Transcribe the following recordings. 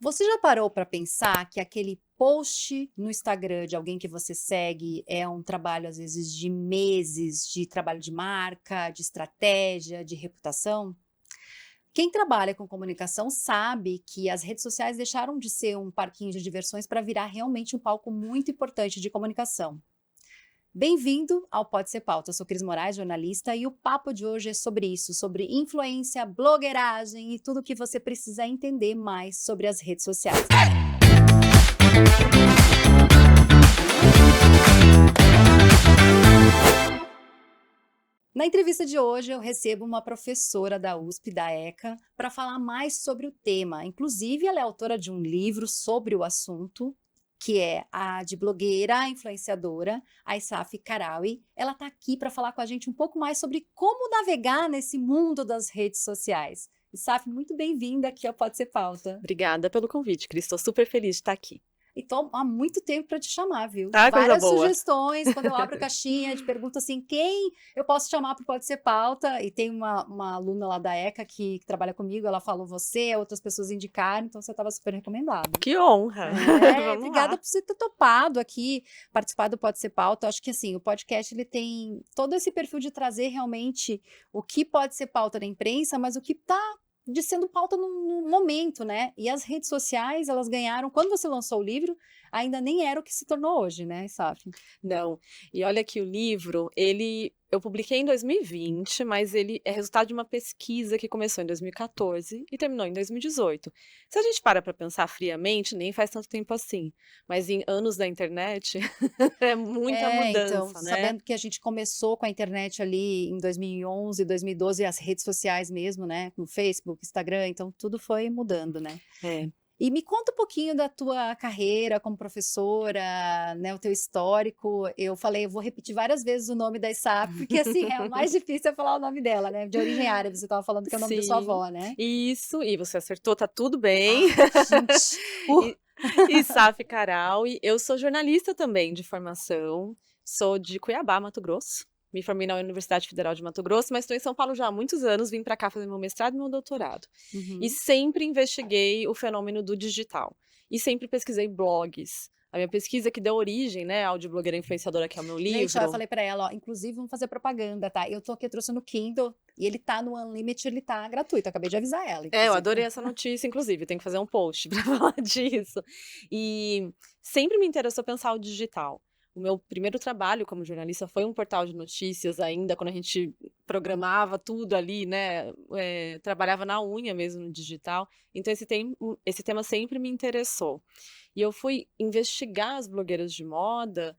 Você já parou para pensar que aquele post no Instagram de alguém que você segue é um trabalho, às vezes, de meses de trabalho de marca, de estratégia, de reputação? Quem trabalha com comunicação sabe que as redes sociais deixaram de ser um parquinho de diversões para virar realmente um palco muito importante de comunicação. Bem-vindo ao Pode Ser Pauta. Eu sou Cris Moraes, jornalista, e o papo de hoje é sobre isso, sobre influência, blogueiragem e tudo o que você precisa entender mais sobre as redes sociais. Na entrevista de hoje, eu recebo uma professora da USP, da ECA, para falar mais sobre o tema. Inclusive, ela é autora de um livro sobre o assunto, que é a de blogueira influenciadora, a Isaf Karawi. Ela está aqui para falar com a gente um pouco mais sobre como navegar nesse mundo das redes sociais. Isaf, muito bem-vinda aqui ao Pode Ser Pauta. Obrigada pelo convite, Cris. Estou super feliz de estar aqui. E tô há muito tempo para te chamar, viu? Tá, coisa Várias boa. sugestões, quando eu abro a caixinha, te pergunto assim, quem eu posso chamar para Pode Ser Pauta? E tem uma aluna lá da ECA que trabalha comigo, ela falou você, outras pessoas indicaram, então você estava super recomendado. Que honra! Vamos Obrigada lá. por você ter topado aqui, participar do Pode Ser Pauta. Acho que assim, o podcast ele tem todo esse perfil de trazer realmente o que pode ser pauta na imprensa, mas o que está de sendo pauta no momento, né? E as redes sociais, elas ganharam, quando você lançou o livro, ainda nem era o que se tornou hoje, né, Saf? Não, e olha que o livro, eu publiquei em 2020, mas ele é resultado de uma pesquisa que começou em 2014 e terminou em 2018. Se a gente para pensar friamente, nem faz tanto tempo assim, mas em anos da internet, é muita Então, mudança, né? sabendo que a gente começou com a internet ali em 2011, 2012, as redes sociais mesmo, né, no Facebook, Instagram, então tudo foi mudando, né? É. E me conta um pouquinho da tua carreira como professora, né, o teu histórico. Eu falei, eu vou repetir várias vezes o nome da Isap, porque assim, é o mais difícil é falar o nome dela, né? De origem árabe, você estava falando que é o nome da sua Sim, avó, né? isso, e você acertou, tá tudo bem. Ai, gente. E Saf Karaui, eu sou jornalista também de formação, sou de Cuiabá, Mato Grosso. Me formei na Universidade Federal de Mato Grosso, mas estou em São Paulo já há muitos anos, vim para cá fazer meu mestrado e meu doutorado. E Uhum. sempre investiguei o fenômeno do digital. E sempre pesquisei blogs. A minha pesquisa que deu origem, né, ao de blogueira influenciadora, que é o meu Gente, ó, eu livro. falei pra ela, ó, inclusive vamos fazer propaganda, tá? Eu tô aqui, eu trouxe no Kindle, e ele tá no Unlimited, ele tá gratuito, eu acabei de avisar ela, É, eu inclusive. adorei essa notícia, inclusive, tenho que fazer um post para falar disso. E sempre me interessou pensar o digital. O meu primeiro trabalho como jornalista foi um portal de notícias ainda, quando a gente programava tudo ali, né? Trabalhava na unha mesmo no digital. Então esse tema sempre me interessou. E eu fui investigar as blogueiras de moda,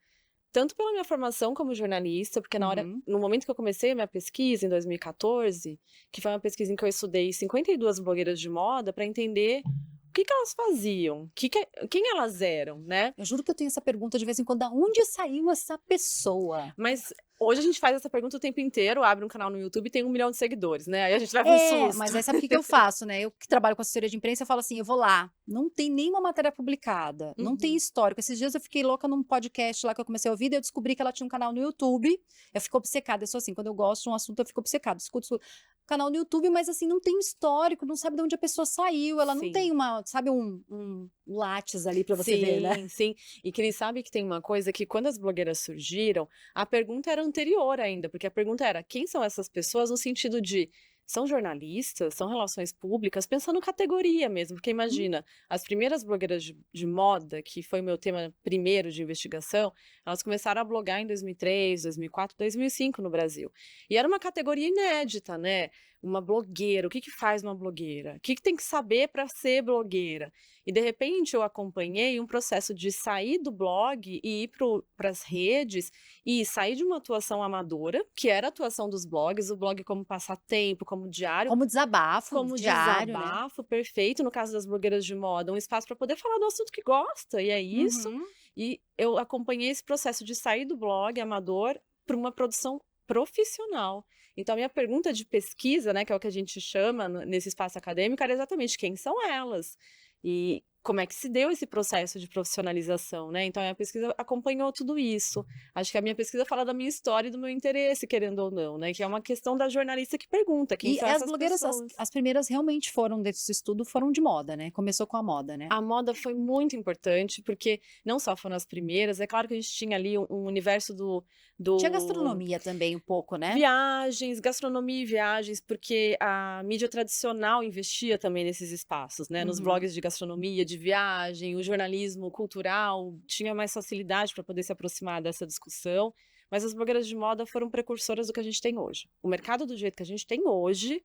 tanto pela minha formação como jornalista, porque Uhum. no momento que eu comecei a minha pesquisa, em 2014, que foi uma pesquisa em que eu estudei 52 blogueiras de moda para entender o que elas faziam, quem elas eram, né? Eu juro que eu tenho essa pergunta de vez em quando, da onde saiu essa pessoa? Mas hoje a gente faz essa pergunta o tempo inteiro, abre um canal no YouTube e tem 1 milhão de seguidores, né? Aí a gente leva um susto. Mas aí sabe o que eu faço, né? Eu que trabalho com assessoria de imprensa, eu falo assim, eu vou lá, não tem nenhuma matéria publicada, não tem Uhum. histórico. Esses dias eu fiquei louca num podcast lá que eu comecei a ouvir, daí eu descobri que ela tinha um canal no YouTube, eu fico obcecada, eu sou assim, quando eu gosto de um assunto eu fico obcecada, escuto canal no YouTube, mas assim, não tem um histórico, não sabe de onde a pessoa saiu, ela não tem Sim. uma, sabe, um lattes ali pra você ver, né? Sim, sim. E que ele sabe que tem uma coisa que quando as blogueiras surgiram, a pergunta era anterior ainda, porque a pergunta era: quem são essas pessoas no sentido de são jornalistas, são relações públicas, pensando categoria mesmo, porque imagina, as primeiras blogueiras de moda, que foi o meu tema primeiro de investigação, elas começaram a blogar em 2003, 2004, 2005 no Brasil. E era uma categoria inédita, né? Uma blogueira, o que que faz uma blogueira? O que que tem que saber para ser blogueira? E de repente eu acompanhei um processo de sair do blog e ir para as redes e sair de uma atuação amadora, que era a atuação dos blogs, o blog como passatempo, como diário, Como desabafo como diário, né? desabafo, perfeito, no caso das blogueiras de moda, um espaço para poder falar do assunto que gosta, e é isso. Uhum. E eu acompanhei esse processo de sair do blog amador para uma produção profissional. Então, a minha pergunta de pesquisa, né, que é o que a gente chama nesse espaço acadêmico, era exatamente quem são elas? E como é que se deu esse processo de profissionalização, né? Então a minha pesquisa acompanhou tudo isso. Acho que a minha pesquisa fala da minha história e do meu interesse, querendo ou não, né? Que é uma questão da jornalista que pergunta quem E são as essas blogueiras, pessoas. as primeiras realmente foram desse estudo, foram de moda, né? Começou com a moda, né? A moda foi muito importante, porque não só foram as primeiras, é claro que a gente tinha ali um universo Tinha do gastronomia também um pouco, né? viagens, gastronomia e viagens, porque a mídia tradicional investia também nesses espaços, né? Nos Uhum. blogs de gastronomia, de viagem, o jornalismo cultural tinha mais facilidade para poder se aproximar dessa discussão, mas as blogueiras de moda foram precursoras do que a gente tem hoje. O mercado do jeito que a gente tem hoje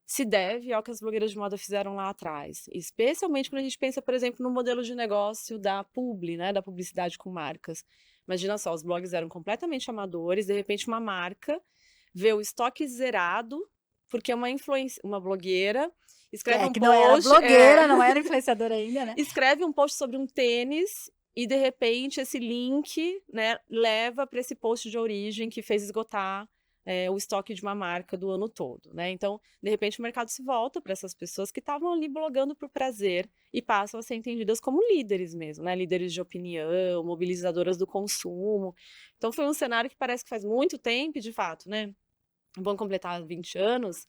se deve ao que as blogueiras de moda fizeram lá atrás, especialmente quando a gente pensa, por exemplo, no modelo de negócio da publi, né, da publicidade com marcas. Imagina só, os blogs eram completamente amadores, de repente uma marca vê o estoque zerado, porque uma blogueira escreve um Que não era post, blogueira, não era influenciadora ainda, né? escreve um post sobre um tênis e de repente esse link, né, leva para esse post de origem que fez esgotar o estoque de uma marca do ano todo, né? Então, de repente, o mercado se volta para essas pessoas que estavam ali blogando por prazer e passam a ser entendidas como líderes mesmo, né? Líderes de opinião, mobilizadoras do consumo. Então, foi um cenário que parece que faz muito tempo, de fato, né? Vão completar 20 anos,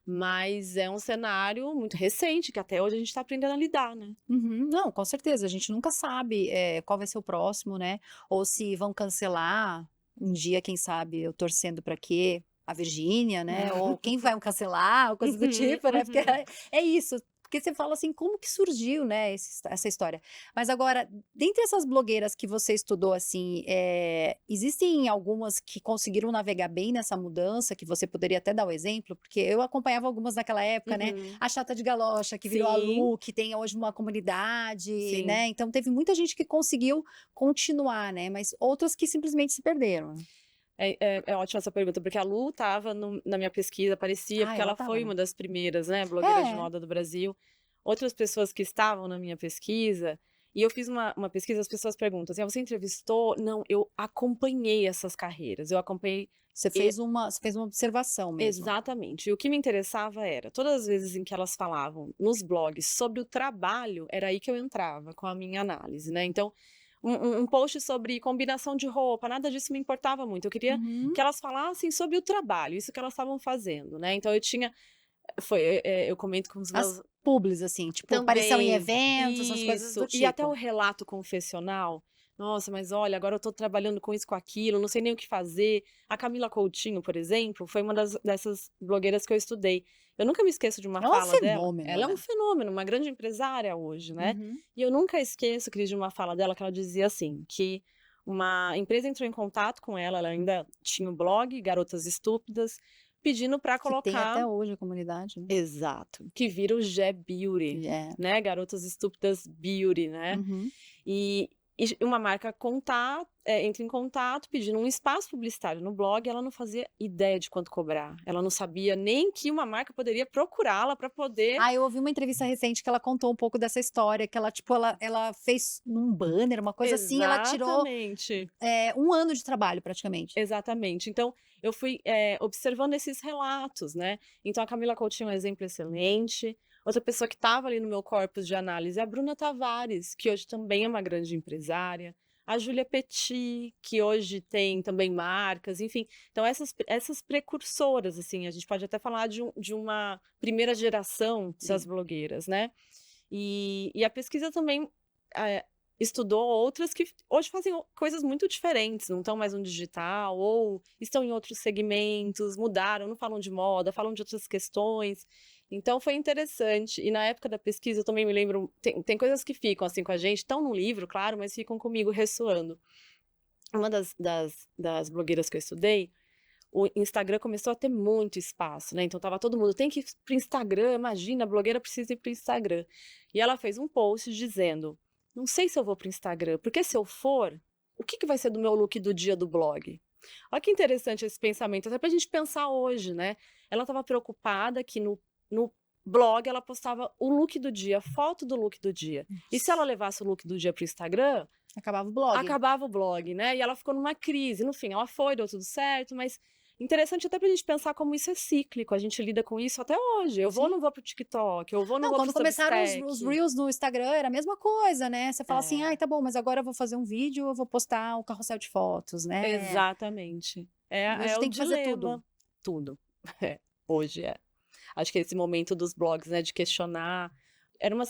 mas é um cenário muito recente, que até hoje a gente está aprendendo a lidar, né? Uhum. Não, com certeza, a gente nunca sabe qual vai ser o próximo, né? Ou se vão cancelar um dia, quem sabe, eu torcendo para quê? A Virgínia, né? Ou quem vai cancelar, ou coisa do Uhum, tipo, né? Porque uhum. é isso. Porque você fala assim, como que surgiu, né, essa história? Mas agora, dentre essas blogueiras que você estudou, assim, existem algumas que conseguiram navegar bem nessa mudança, que você poderia até dar o exemplo? Porque eu acompanhava algumas naquela época, né? Uhum. A Chata de Galocha, que virou a Sim, Lu, que tem hoje uma comunidade, sim. né? Então teve muita gente que conseguiu continuar, né? Mas outras que simplesmente se perderam. É ótima essa pergunta, porque a Lu estava na minha pesquisa, aparecia, Ah, porque ela ela tava, foi né? uma das primeiras, né, blogueiras de É, moda do Brasil. Outras pessoas que estavam na minha pesquisa, e eu fiz uma pesquisa, as pessoas perguntam assim, "Ah, você entrevistou?" Não, eu acompanhei essas carreiras, eu acompanhei você fez uma observação mesmo. exatamente. E o que me interessava era, todas as vezes em que elas falavam nos blogs sobre o trabalho, era aí que eu entrava com a minha análise, né? Então, um post sobre combinação de roupa, nada disso me importava muito. Eu queria Uhum. que elas falassem sobre o trabalho, isso que elas estavam fazendo, né? Então, eu comento com os As meus publis, assim, tipo, aparição em também, eventos, essas coisas do isso. E até o tipo. relato confessional. Nossa, mas olha, agora eu tô trabalhando com isso, com aquilo, não sei nem o que fazer. A Camila Coutinho, por exemplo, foi uma dessas blogueiras que eu estudei. Eu nunca me esqueço de uma É um fala dela. fenômeno, Ela é um né? fenômeno, uma grande empresária hoje, né? Uhum. E eu nunca esqueço, Cris, de uma fala dela que ela dizia assim, que uma empresa entrou em contato com ela ainda tinha o blog Garotas Estúpidas, pedindo para Que tem colocar até hoje a comunidade, né? exato, que vira o Gé Beauty, É. né, Garotas Estúpidas Beauty, né. Uhum. E uma marca entra em contato pedindo um espaço publicitário no blog, ela não fazia ideia de quanto cobrar, ela não sabia nem que uma marca poderia procurá-la para poder Ah, eu ouvi uma entrevista recente que ela contou um pouco dessa história, que ela, tipo, ela fez num banner, uma coisa assim, ela tirou exatamente. 1 ano de trabalho praticamente. Exatamente. Então, eu fui, observando esses relatos, né. Então a Camila Coutinho é um exemplo excelente. Outra pessoa que estava ali no meu corpus de análise é a Bruna Tavares, que hoje também é uma grande empresária. A Júlia Petit, que hoje tem também marcas, enfim. Então essas precursoras, assim, a gente pode até falar de uma primeira geração das Sim. blogueiras, né. E a pesquisa também, eh, estudou outras que hoje fazem coisas muito diferentes, não estão mais no digital ou estão em outros segmentos, mudaram, não falam de moda, falam de outras questões. Então foi interessante. E na época da pesquisa eu também me lembro, tem coisas que ficam assim com a gente, estão no livro, claro, mas ficam comigo ressoando. Uma das blogueiras que eu estudei, o Instagram começou a ter muito espaço, né, então estava todo mundo: "Tem que ir para o Instagram, imagina, a blogueira precisa ir para o Instagram". E ela fez um post dizendo: "Não sei se eu vou para o Instagram, porque se eu for, o que que vai ser do meu look do dia do blog?". Olha que interessante esse pensamento, até pra gente pensar hoje, né. Ela estava preocupada que no blog ela postava o look do dia, a foto do look do dia. E se ela levasse o look do dia para o Instagram, Acabava o blog. acabava o blog, né, e ela ficou numa crise. No fim, ela foi, deu tudo certo, mas Interessante até pra gente pensar como isso é cíclico, a gente lida com isso até hoje. Eu vou ou Sim. não vou pro TikTok, eu vou ou não Não, vou pro quando começaram os Substack. Reels no Instagram, era a mesma coisa, né? Você fala assim, ai, É, tá bom, mas agora eu vou fazer um vídeo, eu vou postar o carrossel de fotos, né? exatamente. É, E hoje é o tem que fazer tudo. dilema. Tudo. É, hoje é. Acho que esse momento dos blogs, né, de questionar, era uma,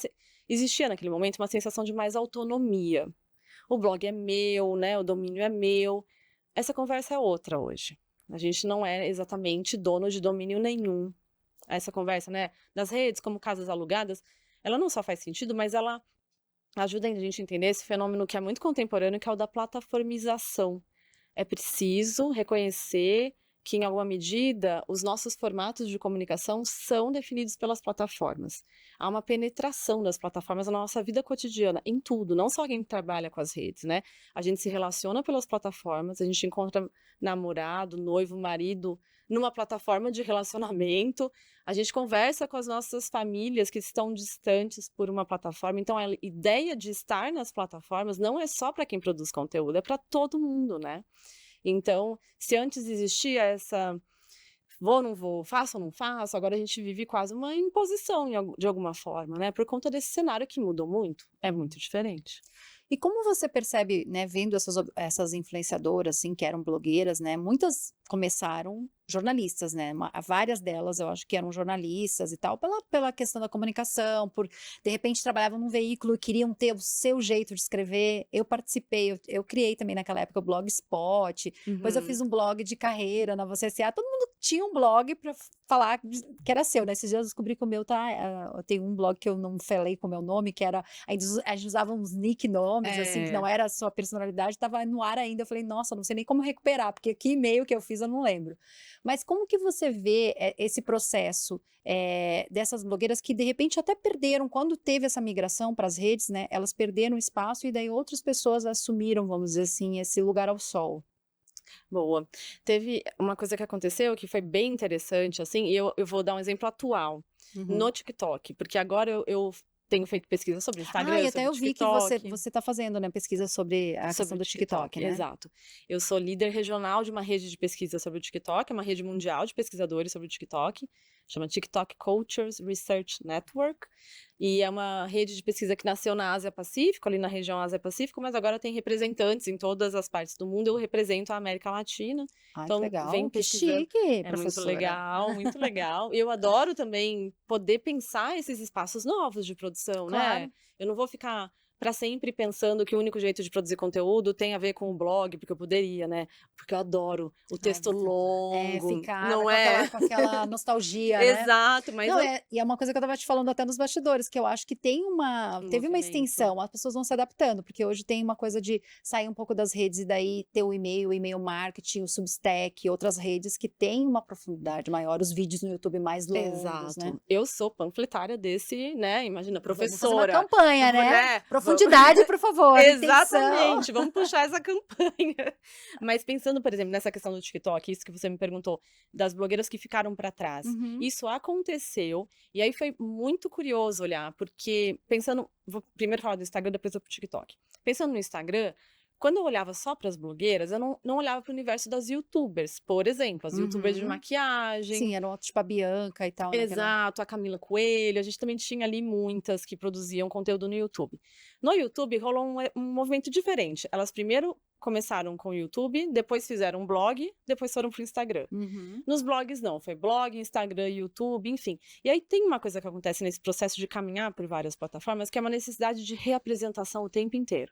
existia naquele momento uma sensação de mais autonomia. O blog é meu, né, o domínio é meu. Essa conversa é outra hoje. A gente não é exatamente dono de domínio nenhum. Essa conversa, né, das redes como casas alugadas, ela não só faz sentido, mas ela ajuda a gente a entender esse fenômeno que é muito contemporâneo, que é o da plataformização. É preciso reconhecer que, em alguma medida, os nossos formatos de comunicação são definidos pelas plataformas. Há uma penetração das plataformas na nossa vida cotidiana, em tudo, não só quem trabalha com as redes, né? A gente se relaciona pelas plataformas, a gente encontra namorado, noivo, marido numa plataforma de relacionamento, a gente conversa com as nossas famílias que estão distantes por uma plataforma. Então, a ideia de estar nas plataformas não é só para quem produz conteúdo, é para todo mundo, né? Então, se antes existia essa vou, não vou, faço ou não faço, agora a gente vive quase uma imposição de alguma forma, né? Por conta desse cenário que mudou muito, é muito diferente. E como você percebe, né, vendo essas influenciadoras, assim, que eram blogueiras, né, muitas começaram jornalistas, né, várias delas eu acho que eram jornalistas e tal, pela questão da comunicação, por, de repente, trabalhavam num veículo e queriam ter o seu jeito de escrever. Eu participei, eu criei também naquela época o Blogspot, depois eu fiz Uhum. um blog de carreira na Você S.A., todo mundo tinha um blog para falar que era seu, né, esses dias eu descobri que o meu tá, eu tenho um blog que eu não falei com o meu nome, que era, a gente usava uns nicknames, assim, que É, não era a sua personalidade, estava no ar ainda. Eu falei, nossa, não sei nem como recuperar, porque que e-mail que eu fiz eu não lembro. Mas como que você vê esse processo dessas blogueiras que de repente até perderam, quando teve essa migração para as redes, né? Elas perderam espaço e daí outras pessoas assumiram, vamos dizer assim, esse lugar ao sol. boa. Teve uma coisa que aconteceu que foi bem interessante, assim, e eu vou dar um exemplo atual, Uhum. no TikTok, porque agora eu tenho feito pesquisa sobre Ah, e Instagram, até sobre eu vi que você TikTok. você está fazendo, né, pesquisa sobre a Sobre questão o do TikTok, TikTok, né? exato. Eu sou líder regional de uma rede de pesquisa sobre o TikTok, é uma rede mundial de pesquisadores sobre o TikTok, chama TikTok Cultures Research Network, e é uma rede de pesquisa que nasceu na Ásia Pacífico, ali na região Ásia Pacífico, mas agora tem representantes em todas as partes do mundo. Eu represento a América Latina, Ai, que então vem legal, que pesquisando. chique, É muito professora. legal, muito legal. Eu adoro também poder pensar esses espaços novos de produção, né? Claro. Eu não vou ficar para sempre pensando que o único jeito de produzir conteúdo tem a ver com o blog, porque eu poderia, né? Porque eu adoro o Ai, texto longo, ficava não com aquela é? com aquela nostalgia, né. Exato, mas Não, eu e é uma coisa que eu estava te falando até nos bastidores, que eu acho que um teve uma movimento. extensão, as pessoas vão se adaptando, porque hoje tem uma coisa de sair um pouco das redes e daí ter o e-mail marketing, o Substack, outras redes que têm uma profundidade maior, os vídeos no YouTube mais longos, né. Exato. Eu sou panfletária desse, né? Imagina, Vamos fazer uma professora, campanha, né. né? Profundidade, por favor, intenção. Exatamente, vamos puxar essa campanha. Mas pensando, por exemplo, nessa questão do TikTok, isso que você me perguntou, das blogueiras que ficaram para trás. Uhum, Isso aconteceu, e aí foi muito curioso olhar, porque pensando, vou primeiro falar do Instagram, depois eu pro TikTok. Pensando no Instagram, quando eu olhava só para as blogueiras, eu não olhava para o universo das YouTubers, por exemplo, as YouTubers de uhum. maquiagem. Sim, eram tipo a Bianca e tal, né, que era Exato, a Camila Coelho, a gente também tinha ali muitas que produziam conteúdo no YouTube. No YouTube rolou um movimento diferente. Elas primeiro começaram com o YouTube, depois fizeram um blog, depois foram para o Instagram. uhum. Nos blogs não, foi blog, Instagram, YouTube, enfim. E aí tem uma coisa que acontece nesse processo de caminhar por várias plataformas, que é uma necessidade de reapresentação o tempo inteiro.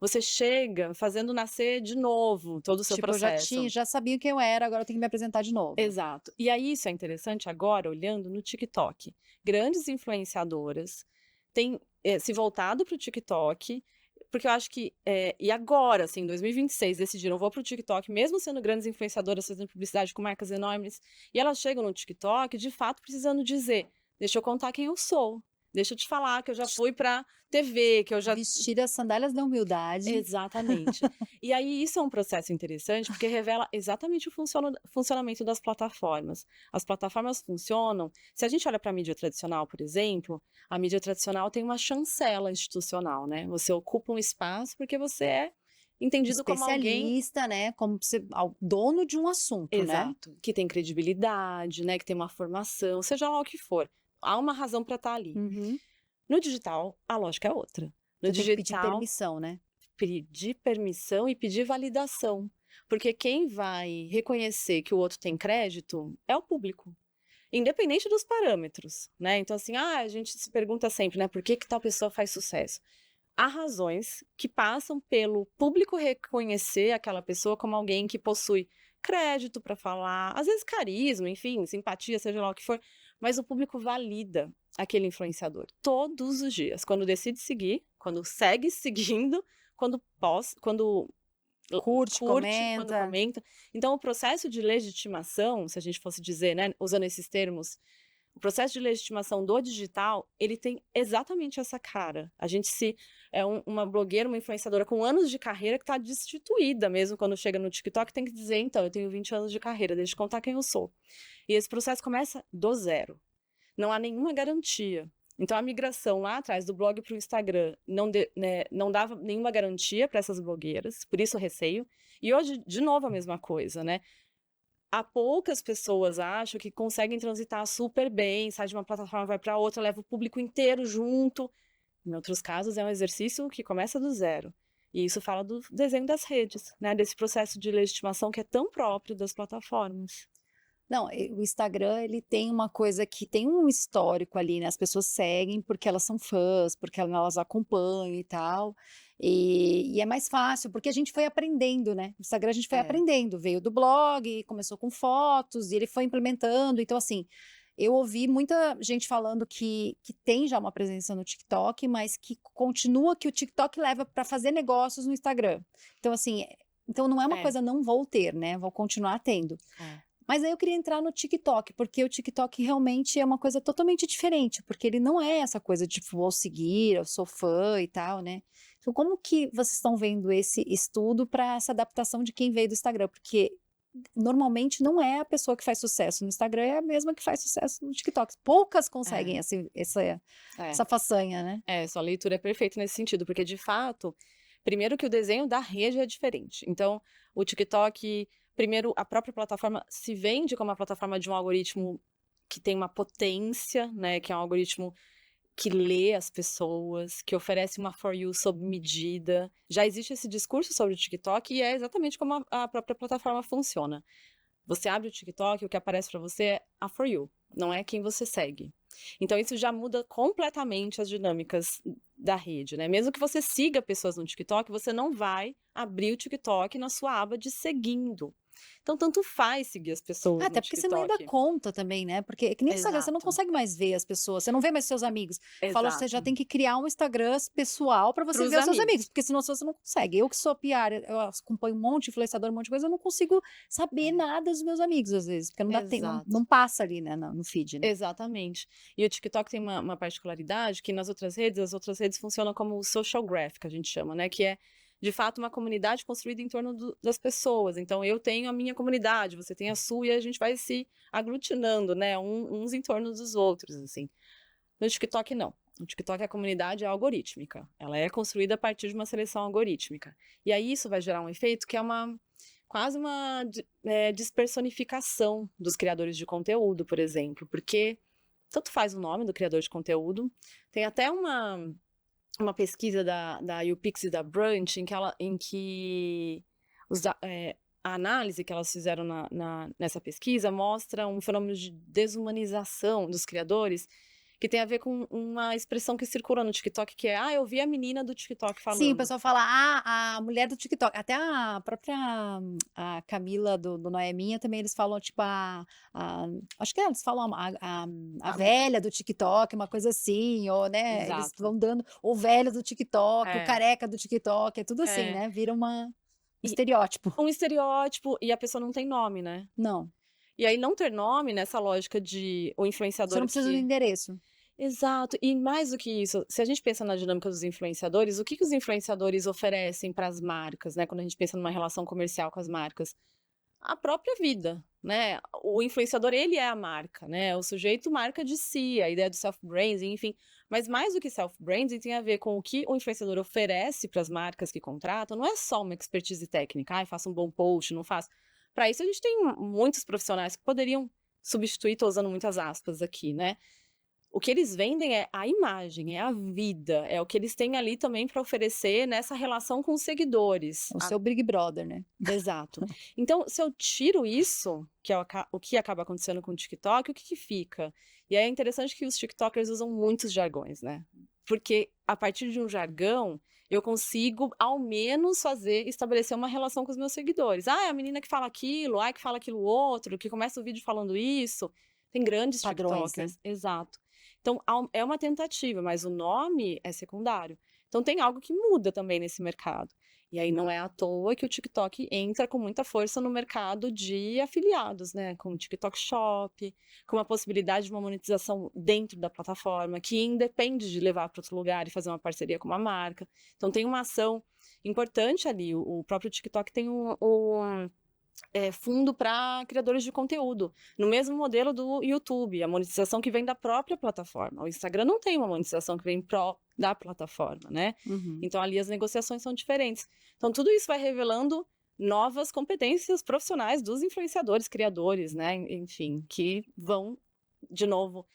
Você chega fazendo nascer de novo todo o seu Tipo, processo. já sabia quem eu era, agora eu tenho que me apresentar de novo. Exato. E aí isso é interessante agora, olhando no TikTok. Grandes influenciadoras têm se voltado para o TikTok, porque eu acho que, e agora, assim, em 2026, decidiram, vou para o TikTok, mesmo sendo grandes influenciadoras, fazendo publicidade com marcas enormes, e elas chegam no TikTok, de fato, precisando dizer, deixa eu contar quem eu sou, deixa eu te falar que eu já fui para TV, que eu já Vestir as sandálias da humildade. exatamente. E aí isso é um processo interessante, porque revela exatamente o funcionamento das plataformas. As plataformas funcionam, se a gente olha para a mídia tradicional, por exemplo, a mídia tradicional tem uma chancela institucional, né? Você ocupa um espaço porque você é entendido como alguém Especialista, né, como dono de um assunto, né? exato, que tem credibilidade, né, que tem uma formação, seja lá o que for. Há uma razão para estar ali. Uhum. No digital, a lógica é outra. No Você tem que pedir digital, permissão, né? pedir permissão e pedir validação, porque quem vai reconhecer que o outro tem crédito é o público, independente dos parâmetros, né? Então, assim, a gente se pergunta sempre, né, por que que tal pessoa faz sucesso? Há razões que passam pelo público reconhecer aquela pessoa como alguém que possui crédito para falar, às vezes carisma, enfim, simpatia, seja lá o que for, mas o público valida aquele influenciador todos os dias, quando decide seguir, quando segue seguindo, quando posta, quando Curte, curte, quando comenta. comenta. Então, o processo de legitimação, se a gente fosse dizer, né, usando esses termos, o processo de legitimação do digital, ele tem exatamente essa cara. A gente uma blogueira, uma influenciadora com anos de carreira que está destituída mesmo quando chega no TikTok, tem que dizer, então, eu tenho 20 anos de carreira, deixa eu contar quem eu sou. E esse processo começa do zero. Não há nenhuma garantia. Então, a migração lá atrás do blog para o Instagram não dava nenhuma garantia para essas blogueiras, por isso o receio. E hoje, de novo, a mesma coisa, né? Há poucas pessoas, acho, que conseguem transitar super bem, sai de uma plataforma, vai para outra, leva o público inteiro junto. Em outros casos, é um exercício que começa do zero. E isso fala do desenho das redes, né? Desse processo de legitimação que é tão próprio das plataformas. Não, o Instagram, ele tem uma coisa que tem um histórico ali, né? As pessoas seguem porque elas são fãs, porque elas acompanham e tal. E é mais fácil, porque a gente foi aprendendo, né? O Instagram a gente foi É. aprendendo, veio do blog, começou com fotos, e ele foi implementando. Então, assim, eu ouvi muita gente falando que tem já uma presença no TikTok, mas que continua que o TikTok leva para fazer negócios no Instagram. Então, assim, então não é uma É. coisa não vou ter, né? Vou continuar tendo. Mas aí eu queria entrar no TikTok, porque o TikTok realmente é uma coisa totalmente diferente, porque ele não é essa coisa de tipo, vou seguir, eu sou fã e tal, né? Então, como que vocês estão vendo esse estudo para essa adaptação de quem veio do Instagram? Porque normalmente não é a pessoa que faz sucesso no Instagram, é a mesma que faz sucesso no TikTok. Poucas conseguem essa façanha, né? Sua leitura é perfeita nesse sentido, porque de fato, primeiro que o desenho da rede é diferente. Então, o TikTok, primeiro, a própria plataforma se vende como uma plataforma de um algoritmo que tem uma potência, né? Que é um algoritmo que lê as pessoas, que oferece uma For You sob medida. Já existe esse discurso sobre o TikTok e é exatamente como a própria plataforma funciona. Você abre o TikTok, o que aparece para você é a For You, não é quem você segue. Então isso já muda completamente as dinâmicas da rede, né? Mesmo que você siga pessoas no TikTok, você não vai abrir o TikTok na sua aba de seguindo. Então tanto faz seguir as pessoas Até no porque você não ia dar TikTok. conta também, né? Porque é que nem o Instagram, você não Exato. consegue mais ver as pessoas, você não vê mais seus amigos. Fala, você já Exato. tem que criar um Instagram pessoal para você Pros ver os seus amigos. amigos, porque senão você não consegue. Eu que sou PR, eu acompanho um monte de influenciador, um monte de coisa, eu não consigo saber nada dos meus amigos às vezes, porque não dá tempo, Exato. não passa ali, né, no feed, né? Exatamente. E o TikTok tem uma particularidade que nas outras redes, as outras redes funcionam como o social graph, que a gente chama, né? Que é, de fato, uma comunidade construída em torno das pessoas. Então, eu tenho a minha comunidade, você tem a sua, e a gente vai se aglutinando, né? Uns em torno dos outros, assim. No TikTok, não. No TikTok, a comunidade é algorítmica. Ela é construída a partir de uma seleção algorítmica. E aí, isso vai gerar um efeito que é quase uma despersonificação dos criadores de conteúdo, por exemplo, porque tanto faz o nome do criador de conteúdo, tem até uma pesquisa da YouPix e da Brunch em que a análise que elas fizeram nessa pesquisa mostra um fenômeno de desumanização dos criadores que tem a ver com uma expressão que circula no TikTok, que é, eu vi a menina do TikTok falando. Sim, o pessoal fala, a mulher do TikTok. Até a própria a Camila do Noeminha também, eles falam, tipo, acho que eles falam a velha do TikTok, uma coisa assim, ou, né, eles Exato. vão dando o velho do TikTok, o É. careca do TikTok, é tudo assim, né? Vira um estereótipo. Um estereótipo, e a pessoa não tem nome, né? Não, E aí, não ter nome nessa lógica de o influenciador você não precisa do endereço. Exato, e mais do que isso, se a gente pensa na dinâmica dos influenciadores, o que os influenciadores oferecem para as marcas, né? Quando a gente pensa numa relação comercial com as marcas? A própria vida, né? O influenciador, ele é a marca, né? O sujeito marca de si, a ideia do self-branding, enfim. Mas mais do que self-branding, tem a ver com o que o influenciador oferece para as marcas que contratam. Não é só uma expertise técnica, faça um bom post, não faça. Para isso, a gente tem muitos profissionais que poderiam substituir, estou usando muitas aspas aqui, né? O que eles vendem é a imagem, é a vida, é o que eles têm ali também para oferecer nessa relação com os seguidores. O seu Big Brother, né? Exato. Então, se eu tiro isso, que é o que acaba acontecendo com o TikTok, o que que fica? E é interessante que os TikTokers usam muitos jargões, né? Porque a partir de um jargão, eu consigo, ao menos, estabelecer uma relação com os meus seguidores. É a menina que fala aquilo, que fala aquilo outro, que começa o vídeo falando isso. Tem grandes Padrões, TikTokers. Exato. Então, é uma tentativa, mas o nome é secundário. Então, tem algo que muda também nesse mercado. E aí não é à toa que o TikTok entra com muita força no mercado de afiliados, né? Com o TikTok Shop, com a possibilidade de uma monetização dentro da plataforma, que independe de levar para outro lugar e fazer uma parceria com uma marca. Então tem uma ação importante ali. O próprio TikTok tem fundo para criadores de conteúdo, no mesmo modelo do YouTube, a monetização que vem da própria plataforma. O Instagram não tem uma monetização que vem da plataforma, né? Uhum. Então ali as negociações são diferentes. Então tudo isso vai revelando novas competências profissionais dos influenciadores, criadores, né? Enfim, que vão, de novo,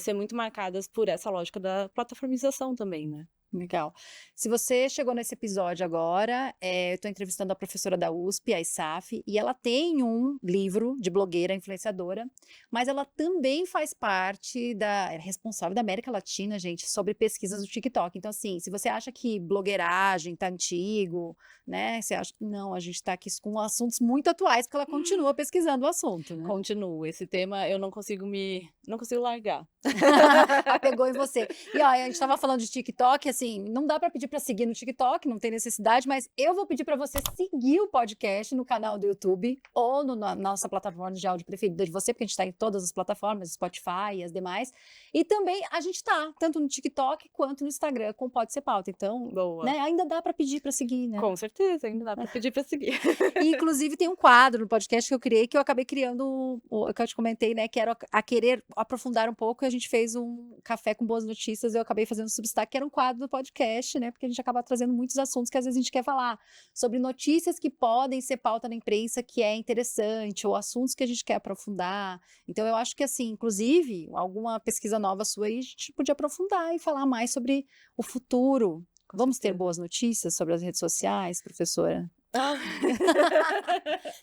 ser muito marcadas por essa lógica da plataformização também, né? Legal. Se você chegou nesse episódio agora, eu estou entrevistando a professora da USP, a Isaf, e ela tem um livro de blogueira influenciadora, mas ela também faz parte é responsável da América Latina, gente, sobre pesquisas do TikTok. Então, assim, se você acha que blogueiragem tá antigo, né? Você acha que não, a gente tá aqui com assuntos muito atuais, porque ela continua pesquisando o assunto, né? Continuo. Esse tema eu não consigo largar. Apegou em você. E ó, a gente tava falando de TikTok, assim, não dá para pedir para seguir no TikTok, não tem necessidade, mas eu vou pedir para você seguir o podcast no canal do YouTube ou na nossa plataforma de áudio preferida de você, porque a gente tá em todas as plataformas, Spotify e as demais. E também a gente tá tanto no TikTok quanto no Instagram com Pode Ser Pauta. Então, né, ainda dá para pedir para seguir, né? Com certeza, ainda dá para pedir para seguir. E, inclusive, tem um quadro no podcast que eu criei, que eu acabei criando, que eu te comentei, né, que era a querer aprofundar um pouco, e a gente fez um café com boas notícias, eu acabei fazendo um Substack, que era um quadro do podcast, né, porque a gente acaba trazendo muitos assuntos que às vezes a gente quer falar, sobre notícias que podem ser pauta na imprensa, que é interessante, ou assuntos que a gente quer aprofundar. Então, eu acho que, assim, inclusive, alguma pesquisa nova sua aí, a gente podia aprofundar e falar mais sobre o futuro. Vamos ter boas notícias sobre as redes sociais, professora?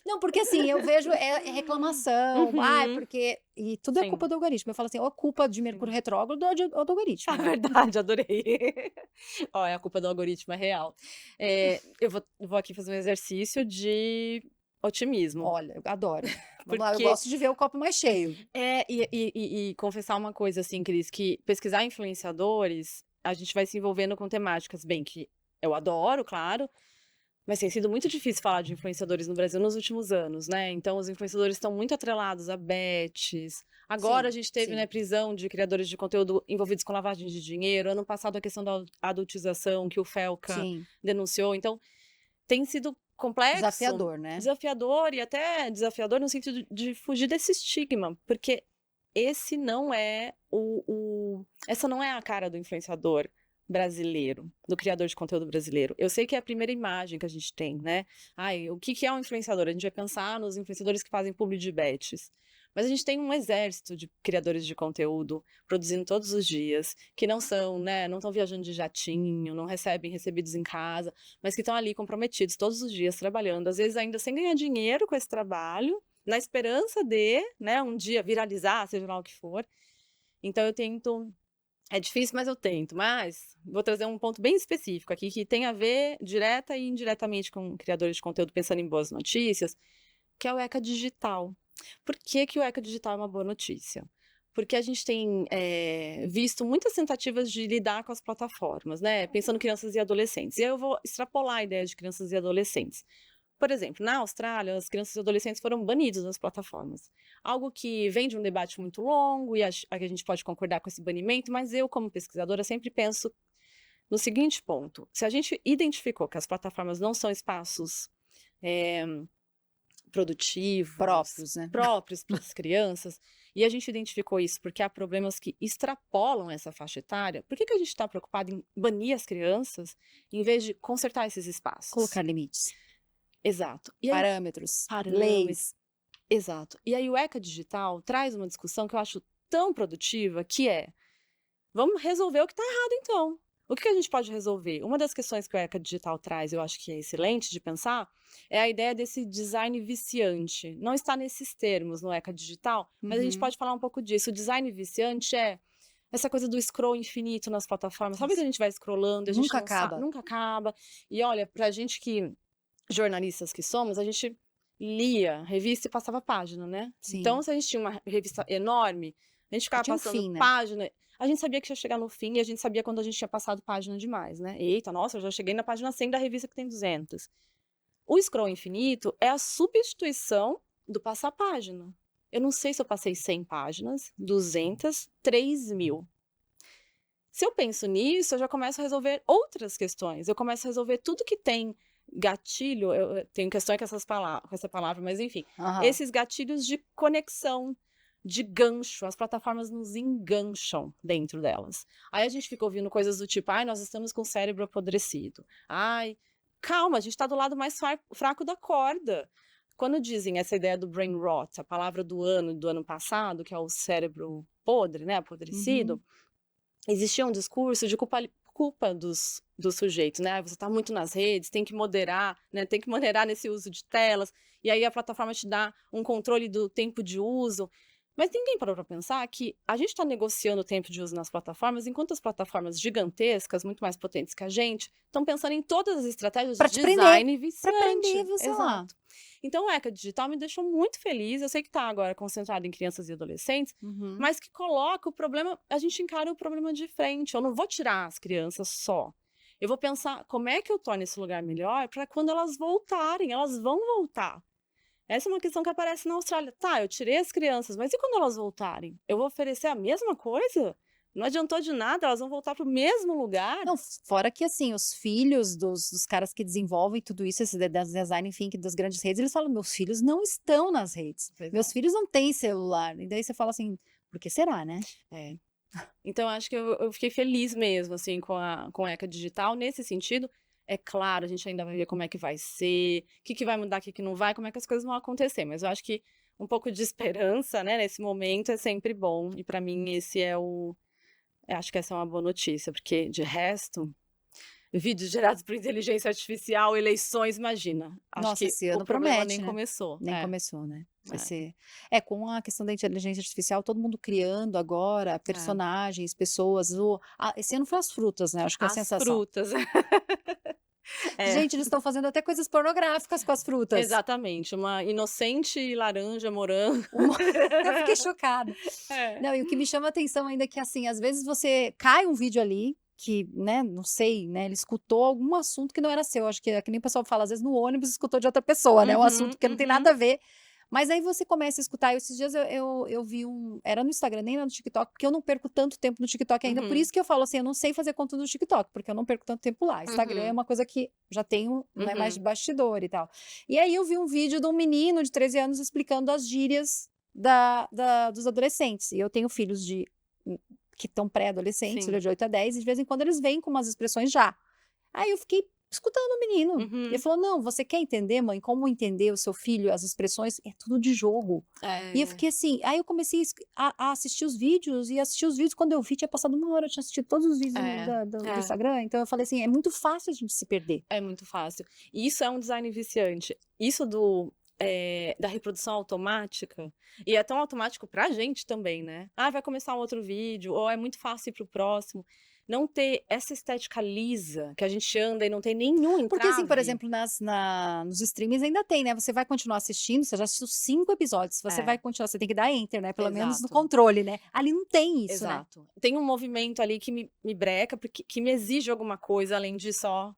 Não, porque assim, eu vejo reclamação, porque... E tudo é culpa do algoritmo. Eu falo assim, ou é culpa de Mercúrio retrógrado ou do algoritmo. Verdade, adorei. É a culpa do algoritmo, é real. Eu vou aqui fazer um exercício de otimismo. Olha, eu adoro. Vamos lá, eu gosto de ver o copo mais cheio. E confessar uma coisa, assim, Cris, que pesquisar influenciadores, a gente vai se envolvendo com temáticas, bem, que eu adoro, claro, mas tem sido muito difícil falar de influenciadores no Brasil nos últimos anos, né? Então, os influenciadores estão muito atrelados a bets. Agora, a gente teve, né, prisão de criadores de conteúdo envolvidos com lavagem de dinheiro. Ano passado, a questão da adultização, que o Felca denunciou. Então, tem sido complexo. Desafiador, né? Desafiador, e até desafiador no sentido de fugir desse estigma. Porque esse não é essa não é a cara do influenciador brasileiro, do criador de conteúdo brasileiro. Eu sei que é a primeira imagem que a gente tem, né? O que é um influenciador? A gente vai pensar nos influenciadores que fazem publi de bets. Mas a gente tem um exército de criadores de conteúdo produzindo todos os dias, que não são, né? Não estão viajando de jatinho, não recebem recebidos em casa, mas que estão ali comprometidos todos os dias, trabalhando, às vezes ainda sem ganhar dinheiro com esse trabalho, na esperança de, né, um dia viralizar, seja lá o que for. Então eu tento... É difícil, mas eu tento. Mas vou trazer um ponto bem específico aqui, que tem a ver direta e indiretamente com criadores de conteúdo pensando em boas notícias, que é o ECA Digital. Por que o ECA Digital é uma boa notícia? Porque a gente tem visto muitas tentativas de lidar com as plataformas, né? Pensando em crianças e adolescentes. E aí eu vou extrapolar a ideia de crianças e adolescentes. Por exemplo, na Austrália, as crianças e adolescentes foram banidos das plataformas. Algo que vem de um debate muito longo, e a gente pode concordar com esse banimento, mas eu, como pesquisadora, sempre penso no seguinte ponto. Se a gente identificou que as plataformas não são espaços produtivos, próprios, né? Próprios para as crianças, e a gente identificou isso porque há problemas que extrapolam essa faixa etária, por que que a gente está preocupado em banir as crianças em vez de consertar esses espaços? Colocar limites, Exato. E aí, parâmetros, parâmetros, leis. exato. E aí o ECA Digital traz uma discussão que eu acho tão produtiva, que é, vamos resolver o que está errado então. O que que a gente pode resolver? Uma das questões que o ECA Digital traz, eu acho que é excelente de pensar, é a ideia desse design viciante. Não está nesses termos no ECA Digital, mas a gente Uhum. pode falar um pouco disso. O design viciante é essa coisa do scroll infinito nas plataformas. Sabe que a gente vai scrollando, e a gente Nunca não sabe, acaba. nunca acaba. E olha, pra gente que jornalistas que somos, a gente lia revista e passava página, né? Então, Sim. se a gente tinha uma revista enorme, a gente ficava Tinha um passando fim, né? página, a gente sabia que ia chegar no fim e a gente sabia quando a gente tinha passado página demais, né? Eita, nossa, eu já cheguei na página 100 da revista que tem 200. O scroll infinito é a substituição do passar página. Eu não sei se eu passei 100 páginas, 200, 3.000. Se eu penso nisso, eu já começo a resolver outras questões. Eu começo a resolver tudo que tem gatilho. Eu tenho questão com com essa palavra, mas enfim. Aham. Esses gatilhos de conexão, de gancho. As plataformas nos engancham dentro delas. Aí a gente fica ouvindo coisas do tipo, ai, nós estamos com o cérebro apodrecido. Ai, calma, a gente está do lado mais fraco da corda. Quando dizem essa ideia do brain rot, a palavra do ano passado, que é o cérebro podre, né, apodrecido, Uhum. existia um discurso de culpa dos sujeitos, né? Você está muito nas redes, tem que moderar, né? Tem que moderar nesse uso de telas, e aí a plataforma te dá um controle do tempo de uso. Mas ninguém parou para pensar que a gente está negociando o tempo de uso nas plataformas, enquanto as plataformas gigantescas, muito mais potentes que a gente, estão pensando em todas as estratégias Pra de te prender, design pra prender viciante. você lá. Exato. Então, o ECA Digital me deixou muito feliz. Eu sei que está agora concentrado em crianças e adolescentes, Uhum. mas que coloca o problema, a gente encara o problema de frente. Eu não vou tirar as crianças só. Eu vou pensar como é que eu torno esse lugar melhor para quando elas voltarem, elas vão voltar. Essa é uma questão que aparece na Austrália. Tá, eu tirei as crianças, mas e quando elas voltarem? Eu vou oferecer a mesma coisa? Não adiantou de nada, elas vão voltar para o mesmo lugar? Não, fora que assim, os filhos dos caras que desenvolvem tudo isso, esse design, enfim, das grandes redes, eles falam, meus filhos não estão nas redes. Pois Meus é. filhos não têm celular. E daí você fala assim, por que será, né? É. Então, acho que eu fiquei feliz mesmo, assim, com a ECA Digital. Nesse sentido, é claro, a gente ainda vai ver como é que vai ser, o que vai mudar, o que não vai, como é que as coisas vão acontecer. Mas eu acho que um pouco de esperança, né, nesse momento é sempre bom. E para mim, acho que essa é uma boa notícia, porque de resto, vídeos gerados por inteligência artificial, eleições, imagina. Acho Nossa, que esse o ano problema promete, nem né? começou. Nem começou, né? Vai É. ser. Com a questão da inteligência artificial, todo mundo criando agora personagens, pessoas. Esse ano foi as frutas, né? Acho que é a As sensação. frutas. É. Gente, eles estão fazendo até coisas pornográficas com as frutas. Exatamente, uma inocente laranja, morango. Eu fiquei chocada. É. Não, e o que me chama a atenção ainda é que, assim, às vezes você cai um vídeo ali que, né, não sei, né, ele escutou algum assunto que não era seu. Acho que é que nem o pessoal fala, às vezes no ônibus escutou de outra pessoa, né, um assunto que não tem nada a ver. Mas aí você começa a escutar. E esses dias eu vi era no Instagram, nem era no TikTok, porque eu não perco tanto tempo no TikTok ainda. Por isso que eu falo assim, eu não sei fazer conteúdo no TikTok, porque eu não perco tanto tempo lá. Instagram é uma coisa que já tenho, né, mais de bastidor e tal. E aí eu vi um vídeo de um menino de 13 anos explicando as gírias dos adolescentes. E eu tenho filhos que estão pré-adolescentes, Sim. de 8 a 10, e de vez em quando eles vêm com umas expressões já. Aí eu fiquei escutando o menino. Uhum. Ele falou, não, você quer entender, mãe, como entender o seu filho, as expressões? É tudo de jogo. E eu fiquei assim, aí eu comecei a assistir os vídeos, e assistir os vídeos, quando eu vi, tinha passado uma hora, eu tinha assistido todos os vídeos do Instagram, então eu falei assim, é muito fácil a gente se perder. É muito fácil. E isso é um design viciante. Isso da reprodução automática, e é tão automático pra gente também, né? Ah, vai começar um outro vídeo, ou é muito fácil ir pro próximo. Não ter essa estética lisa, que a gente anda e não tem nenhum entrave. Porque assim, por exemplo, nos streamings ainda tem, né? Você vai continuar assistindo, você já assistiu 5 episódios, você vai continuar, você tem que dar enter, né? Pelo menos no Exato. controle, né? Ali não tem isso, né? Exato. Tem um movimento ali que me breca, porque que me exige alguma coisa, além de só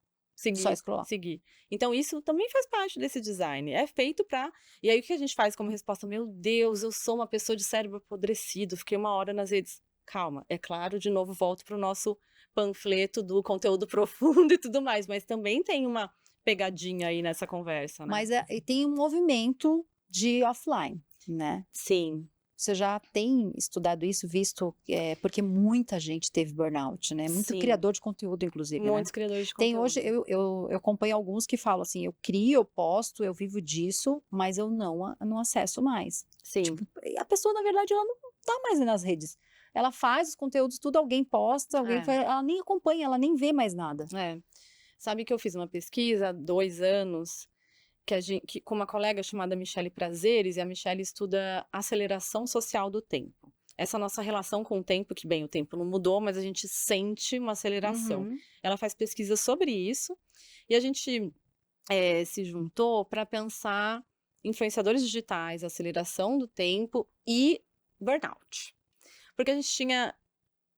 Só scrollar. seguir. Então, isso também faz parte desse design. É feito pra... E aí, o que a gente faz como resposta? Meu Deus, eu sou uma pessoa de cérebro apodrecido, fiquei uma hora nas redes. Calma, é claro, de novo, volto pro nosso panfleto do conteúdo profundo e tudo mais, mas também tem uma pegadinha aí nessa conversa, né? Mas e tem um movimento de offline, né? Sim. Você já tem estudado isso, visto, porque muita gente teve burnout, né? Muito Sim, criador de conteúdo, inclusive, né? muitos criadores de Tem hoje, conteúdo. eu acompanho alguns que falam assim, eu crio, eu posto, eu vivo disso, mas eu não acesso mais. Sim, Tipo, a pessoa, na verdade, ela não tá mais nas redes. Ela faz os conteúdos, tudo alguém posta, é, ela nem acompanha, ela nem vê mais nada. é. Sabe que eu fiz uma pesquisa há 2 anos, com uma colega chamada Michele Prazeres, e a Michele estuda aceleração social do tempo. Essa nossa relação com o tempo, que bem, o tempo não mudou, mas a gente sente uma aceleração. Uhum. Ela faz pesquisa sobre isso, e a gente se juntou para pensar influenciadores digitais, aceleração do tempo e burnout. Porque a gente tinha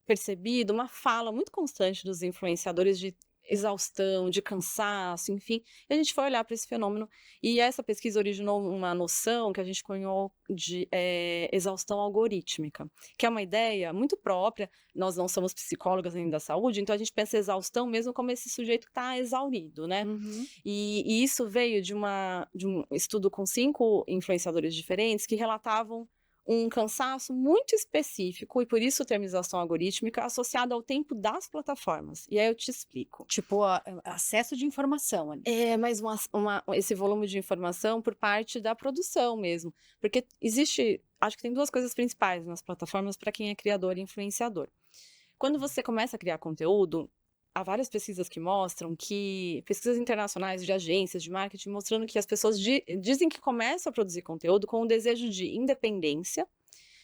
percebido uma fala muito constante dos influenciadores de exaustão, de cansaço, enfim, e a gente foi olhar para esse fenômeno, e essa pesquisa originou uma noção que a gente cunhou de exaustão algorítmica, que é uma ideia muito própria. Nós não somos psicólogas nem da saúde, então a gente pensa exaustão mesmo como esse sujeito que está exaurido, né? Uhum. E isso veio de um estudo com 5 influenciadores diferentes que relatavam um cansaço muito específico, e por isso termização algorítmica, associado ao tempo das plataformas. E aí eu te explico. Tipo, acesso de informação ali. Mas esse volume de informação por parte da produção mesmo. Porque acho que tem 2 coisas principais nas plataformas para quem é criador e influenciador. Quando você começa a criar conteúdo, há várias pesquisas que mostram pesquisas internacionais de agências de marketing, mostrando que as pessoas dizem que começam a produzir conteúdo com o desejo de independência,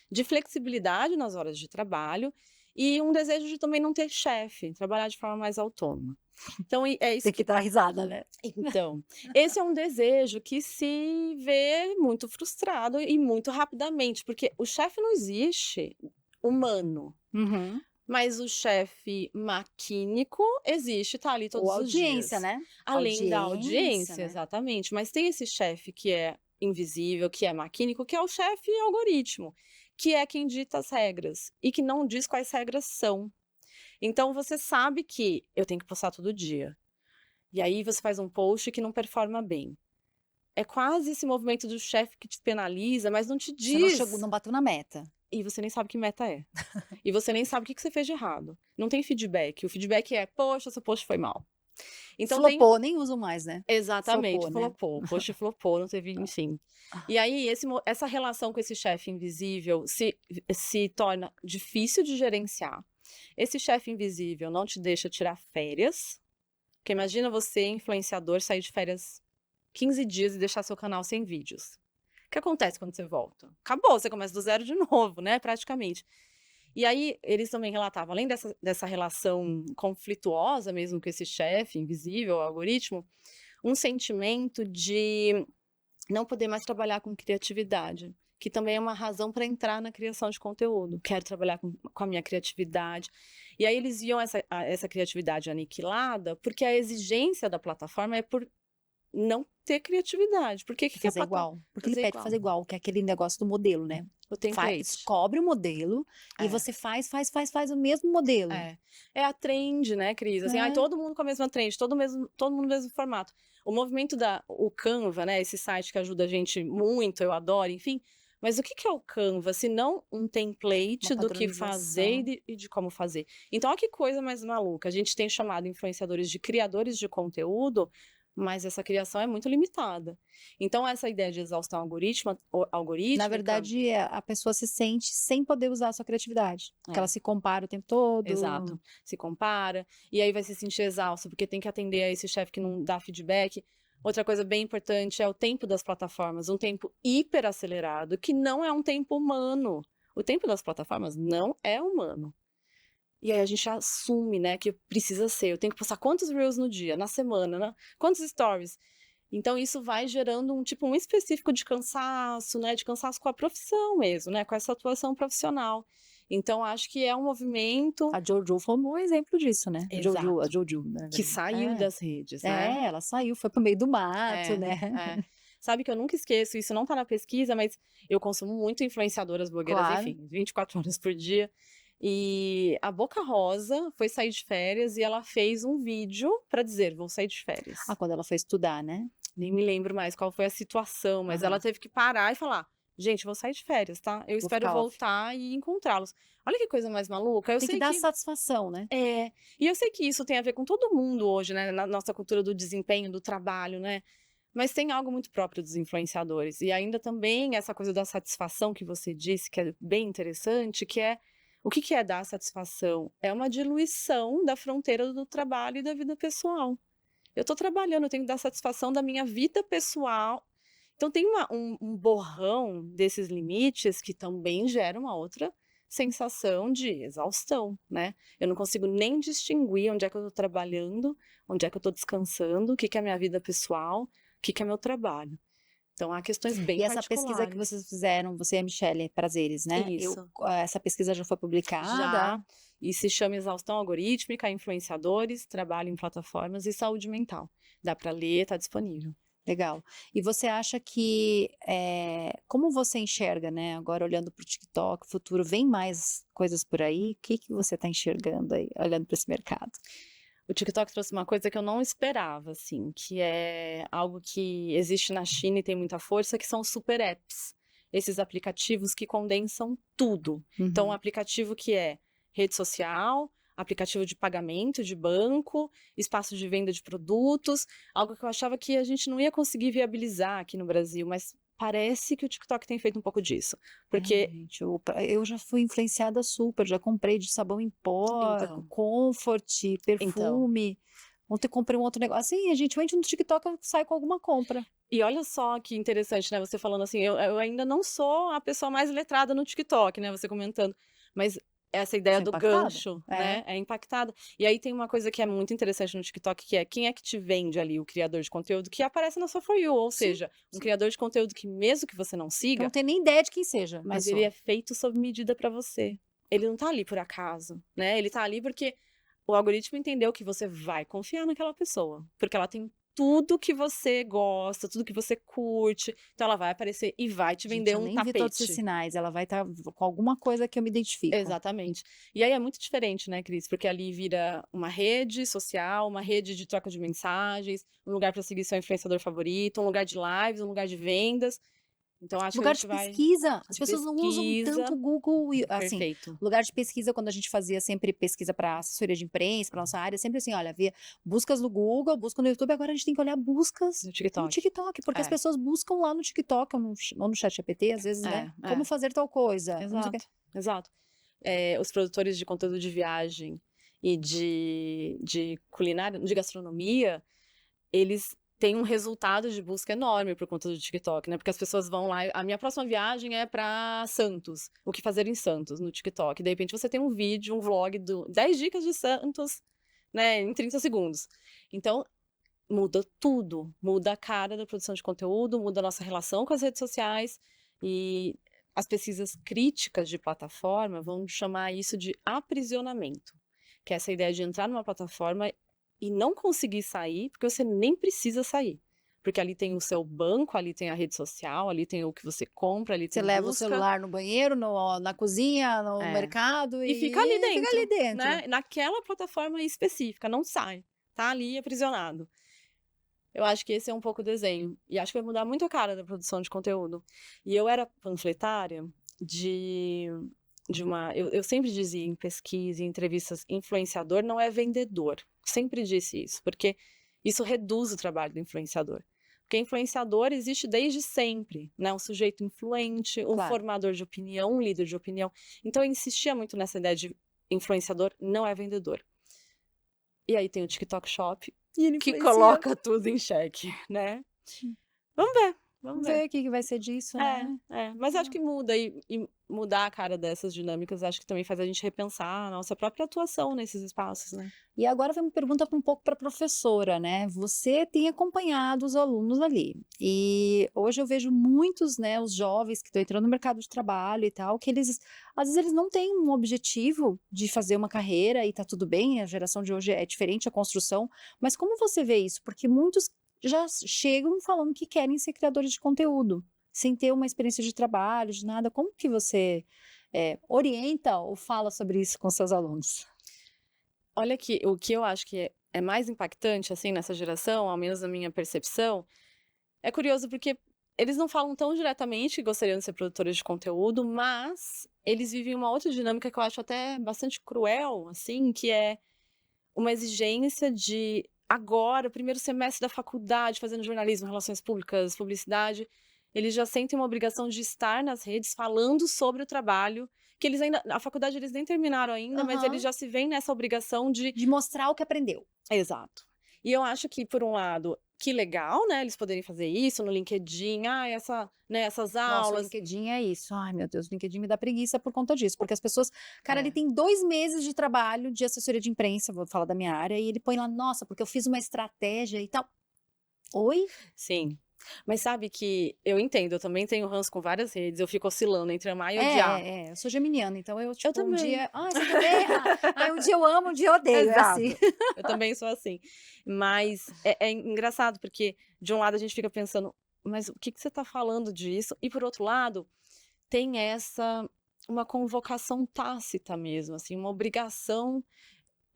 de flexibilidade nas horas de trabalho e um desejo de também não ter chefe, trabalhar de forma mais autônoma. Então, é isso Tem que dar risada, né? então, esse é um desejo que se vê muito frustrado e muito rapidamente, porque o chefe não existe humano. Uhum. Mas o chefe maquínico existe, tá ali Ou todos os audiência, dias. né? Além da Audiência, audiência, né? exatamente. Mas tem esse chefe que é invisível, que é maquínico, que é o chefe algoritmo, que é quem dita as regras e que não diz quais regras são. Então você sabe que eu tenho que postar todo dia. E aí você faz um post que não performa bem. É quase esse movimento do chefe que te penaliza, mas não te Você não chegou, diz. não bateu na meta. E você nem sabe que meta é. E você nem sabe o que você fez de errado. Não tem feedback. O feedback é, poxa, seu post foi mal. Então tem. Flopou, nem uso mais, né? Exatamente, Flopou, né? flopou. O post flopou, não teve, enfim. E aí, essa relação com esse chefe invisível se torna difícil de gerenciar. Esse chefe invisível não te deixa tirar férias. Porque imagina você, influenciador, sair de férias 15 dias e deixar seu canal sem vídeos. O que acontece quando você volta? Acabou, você começa do zero de novo, né? Praticamente. E aí, eles também relatavam, além dessa relação conflituosa mesmo com esse chefe invisível, algoritmo, um sentimento de não poder mais trabalhar com criatividade, que também é uma razão para entrar na criação de conteúdo. Quero trabalhar com a minha criatividade. E aí eles viam essa criatividade aniquilada, porque a exigência da plataforma é por não ter criatividade. Porque o que é Fazer igual. Porque ele Fazer pede igual. fazer igual, que é aquele negócio do modelo, né? O template. Descobre o modelo e É. você faz o mesmo modelo. É a trend, né, Cris? Assim, É. todo mundo com a mesma trend, todo mundo no mesmo formato. O movimento o Canva, né, esse site que ajuda a gente muito, eu adoro, enfim. Mas o que é o Canva, se não um template Uma do que fazer padronização. e de como fazer? Então, olha que coisa mais maluca. A gente tem chamado influenciadores de criadores de conteúdo, mas essa criação é muito limitada. Então, essa ideia de exaustão algorítmica... Na verdade, a pessoa se sente sem poder usar a sua criatividade. Porque É. ela se compara o tempo todo. Exato. Se compara, e aí vai se sentir exausto, porque tem que atender a esse chefe que não dá feedback. Outra coisa bem importante é o tempo das plataformas, um tempo hiper acelerado, que não é um tempo humano. O tempo das plataformas não é humano. E aí a gente assume, né, que precisa ser. Eu tenho que postar quantos Reels no dia, na semana, né? Quantos Stories? Então isso vai gerando um específico de cansaço, né? De cansaço com a profissão mesmo, né? Com essa atuação profissional. Então acho que é um movimento... A Jojo foi um bom exemplo disso, né? Exato. A Jojo, né? Que saiu das redes, né? Ela saiu, foi pro meio do mato, né? Sabe que eu nunca esqueço, isso não tá na pesquisa, mas eu consumo muito influenciadoras, blogueiras, Claro. enfim, 24 horas por dia. E a Boca Rosa foi sair de férias e ela fez um vídeo pra dizer, vou sair de férias. Quando ela foi estudar, né? Nem me lembro mais qual foi a situação, mas ela teve que parar e falar, gente, vou sair de férias, tá? Eu Vou espero ficar off. voltar e encontrá-los. Olha que coisa mais maluca. Eu Tem que sei dar que satisfação, né? e eu sei que isso tem a ver com todo mundo hoje, né, na nossa cultura do desempenho, do trabalho, né? Mas tem algo muito próprio dos influenciadores. E ainda também essa coisa da satisfação que você disse, que é bem interessante, que é o que que é dar satisfação? É uma diluição da fronteira do trabalho e da vida pessoal. Eu estou trabalhando, eu tenho que dar satisfação da minha vida pessoal. Então tem um borrão desses limites que também gera uma outra sensação de exaustão, né? Eu não consigo nem distinguir onde é que eu estou trabalhando, onde é que eu estou descansando, o que que é minha vida pessoal, o que que é meu trabalho. Então há questões bem E essa pesquisa que particulares. vocês fizeram, você e a Michelle Prazeres, né? Isso. Essa pesquisa já foi publicada? Já, e se chama Exaustão Algorítmica, Influenciadores, Trabalho em Plataformas e Saúde Mental. Dá para ler, está disponível. Legal. E você acha que, como você enxerga, né? Agora olhando para o TikTok, futuro, vem mais coisas por aí? O que que você está enxergando aí, olhando para esse mercado? O TikTok trouxe uma coisa que eu não esperava, assim, que é algo que existe na China e tem muita força, que são os super apps. Esses aplicativos que condensam tudo. Então, um Uhum. aplicativo que é rede social, aplicativo de pagamento de banco, espaço de venda de produtos, algo que eu achava que a gente não ia conseguir viabilizar aqui no Brasil, mas parece que o TikTok tem feito um pouco disso. Porque, Gente, eu já fui influenciada super, já comprei de sabão em pó, então, comfort, então, perfume. Ontem comprei um outro negócio. Assim, a gente entra no TikTok e sai com alguma compra. e olha só que interessante, né, você falando assim, eu ainda não sou a pessoa mais letrada no TikTok, né, você comentando, mas essa ideia Sou do impactada. gancho, É. né, é impactada. E aí tem uma coisa que é muito interessante no TikTok, que é quem é que te vende ali, o criador de conteúdo que aparece na sua For You, ou Sim, seja, um sim. criador de conteúdo que mesmo que você não Que eu não siga, tenho nem ideia de quem seja a mas ele pessoa. é feito sob medida para você. Ele não tá ali por acaso, né, ele tá ali porque o algoritmo entendeu que você vai confiar naquela pessoa, porque ela tem tudo que você gosta, tudo que você curte, então ela vai aparecer e vai te Gente, vender eu um nem vi todos esses tapete. sinais. Ela vai estar com alguma coisa que eu me identifico. Exatamente. E aí é muito diferente, né, Cris? Porque ali vira uma rede social, uma rede de troca de mensagens, um lugar para seguir seu influenciador favorito, um lugar de lives, um lugar de vendas. Então acho que a Lugar de gente vai pesquisa. As de pessoas não usam tanto pesquisa. o Google. Assim, Perfeito. lugar de pesquisa, quando a gente fazia sempre pesquisa para assessoria de imprensa, para nossa área, sempre assim, olha, havia buscas no Google, busca no YouTube, agora a gente tem que olhar buscas No no TikTok. TikTok, porque as É, pessoas buscam lá no TikTok ou no ChatGPT, às vezes, né? Como é. fazer tal coisa. Não sei o quê. Exato, exato. Os produtores de conteúdo de viagem e de culinária, de gastronomia, eles têm um resultado de busca enorme por conta do TikTok, né? Porque as pessoas vão lá. A minha próxima viagem é para Santos. O que fazer em Santos, no TikTok. De repente você tem um vídeo, um vlog do 10 dicas de Santos, né? Em 30 segundos. Então, muda tudo. Muda a cara da produção de conteúdo, muda a nossa relação com as redes sociais. E as pesquisas críticas de plataforma vão chamar isso de aprisionamento, que é essa ideia de entrar numa plataforma e não conseguir sair, porque você nem precisa sair. Porque ali tem o seu banco, ali tem a rede social, ali tem o que você compra, ali Você tem leva o busca, celular no banheiro, na cozinha, no é, mercado e fica ali e fica ali dentro, dentro. né? Naquela plataforma específica, não sai, tá ali aprisionado. Eu acho que esse é um pouco o desenho. E acho que vai mudar muito a cara da produção de conteúdo. E eu era panfletária de, de uma. Eu sempre dizia em pesquisa, em entrevistas, influenciador não é vendedor. Sempre disse isso, porque isso reduz o trabalho do influenciador. Porque influenciador existe desde sempre, né? Um sujeito influente, um Claro. formador de opinião, um líder de opinião. Então eu insistia muito nessa ideia de influenciador não é vendedor. E aí tem o TikTok Shop, E ele que influencia. coloca tudo em xeque, né. Vamos ver, vamos Vamos ver. ver o que que vai ser disso, né? Mas acho que muda e mudar a cara dessas dinâmicas, acho que também faz a gente repensar a nossa própria atuação nesses espaços, né. E agora vem uma pergunta um pouco para a professora, né? Você tem acompanhado os alunos ali. E hoje eu vejo muitos, né, os jovens que estão entrando no mercado de trabalho e tal, que eles, às vezes, eles não têm um objetivo de fazer uma carreira e tá tudo bem, a geração de hoje é diferente, a construção. Mas como você vê isso? Porque muitos já chegam falando que querem ser criadores de conteúdo, sem ter uma experiência de trabalho, de nada. Como que você orienta ou fala sobre isso com seus alunos? Olha que o que eu acho que é mais impactante, assim, nessa geração, ao menos na minha percepção, é curioso porque eles não falam tão diretamente que gostariam de ser produtores de conteúdo, mas eles vivem uma outra dinâmica que eu acho até bastante cruel, assim, que é uma exigência de agora, primeiro semestre da faculdade, fazendo jornalismo, relações públicas, publicidade, eles já sentem uma obrigação de estar nas redes falando sobre o trabalho, que eles ainda, a faculdade eles nem terminaram ainda, mas eles Aham. já se veem nessa obrigação de De mostrar o que aprendeu. exato. E eu acho que, por um lado, que legal, né, eles poderem fazer isso no LinkedIn, essas Nossa, o aulas. LinkedIn é isso. Ai, meu Deus, o LinkedIn me dá preguiça por conta disso. Porque as pessoas. Cara, ele É, tem 2 meses de trabalho de assessoria de imprensa, vou falar da minha área, e ele põe lá, nossa, porque eu fiz uma estratégia e tal. Oi? sim. Mas sabe que eu entendo, eu também tenho ranço com várias redes, eu fico oscilando entre amar e odiar. Eu sou geminiana, então eu, Eu tipo, um também. dia. Ah, você também? Um dia eu amo, um dia eu odeio. É assim. Exato. Eu também sou assim. Mas é engraçado, porque de um lado a gente fica pensando, mas o que que você está falando disso? E por outro lado, tem uma convocação tácita mesmo, assim, uma obrigação.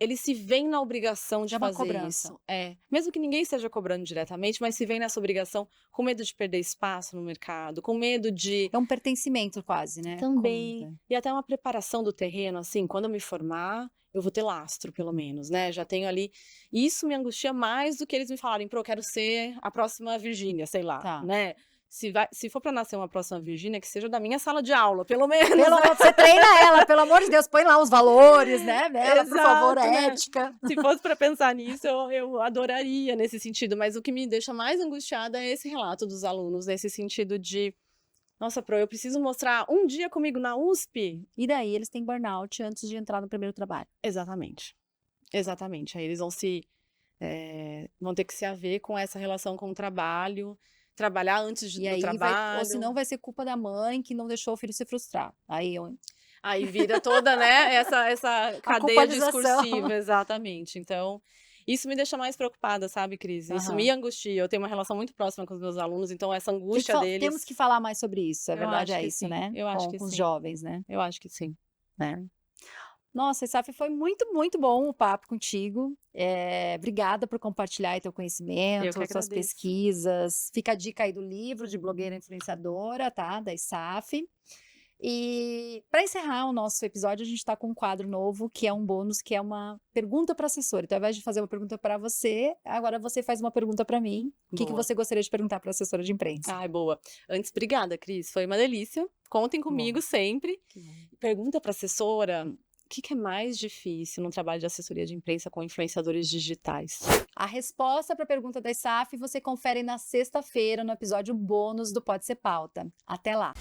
Eles se veem na obrigação de É uma fazer cobrança. isso. É. Mesmo que ninguém esteja cobrando diretamente, mas se veem nessa obrigação com medo de perder espaço no mercado, com medo de É um pertencimento quase, né? também. E até uma preparação do terreno, assim, quando eu me formar, eu vou ter lastro, pelo menos, né? Já tenho ali. Isso me angustia mais do que eles me falarem, pô, eu quero ser a próxima Virgínia, sei lá, Tá. né? Se for para nascer uma próxima Virgínia, que seja da minha sala de aula, pelo menos. Pelo Né? amor, você treina ela, pelo amor de Deus, põe lá os valores, né? Dela, por favor, a Exato, né? ética. Se fosse para pensar nisso, eu adoraria nesse sentido, mas o que me deixa mais angustiada é esse relato dos alunos, nesse sentido de, nossa, Pro, eu preciso mostrar um dia comigo na USP. E daí eles têm burnout antes de entrar no primeiro trabalho. Exatamente, exatamente. Aí eles vão ter que se haver com essa relação com o trabalho, trabalhar antes E do aí ou trabalho. senão vai ser culpa da mãe que não deixou o filho se frustrar. Aí vira toda, né, essa cadeia culpabilização. discursiva, exatamente. Então, isso me deixa mais preocupada, sabe, Cris? Isso me Aham. angustia. Eu tenho uma relação muito próxima com os meus alunos, então essa angústia Temos deles, que falar mais sobre isso, a eu verdade acho é que isso, sim, né? eu acho que Com os sim, jovens, né? eu acho que sim. Né? Nossa, Isaf, foi muito, muito bom o papo contigo. Obrigada por compartilhar aí teu Eu que conhecimento, suas agradeço. pesquisas. Fica a dica aí do livro de blogueira influenciadora, tá? Da Isaf. E para encerrar o nosso episódio, a gente está com um quadro novo, que é um bônus, que é uma pergunta para assessora. Então, ao invés de fazer uma pergunta para você, agora você faz uma pergunta para mim. O que Boa. você gostaria de perguntar para a assessora de imprensa? Ai, boa. Antes, obrigada, Cris. Foi uma delícia. Contem comigo sempre. Pergunta para assessora, o que é mais difícil no trabalho de assessoria de imprensa com influenciadores digitais? A resposta para a pergunta da Isaf você confere na sexta-feira, no episódio bônus do Pode Ser Pauta. Até lá!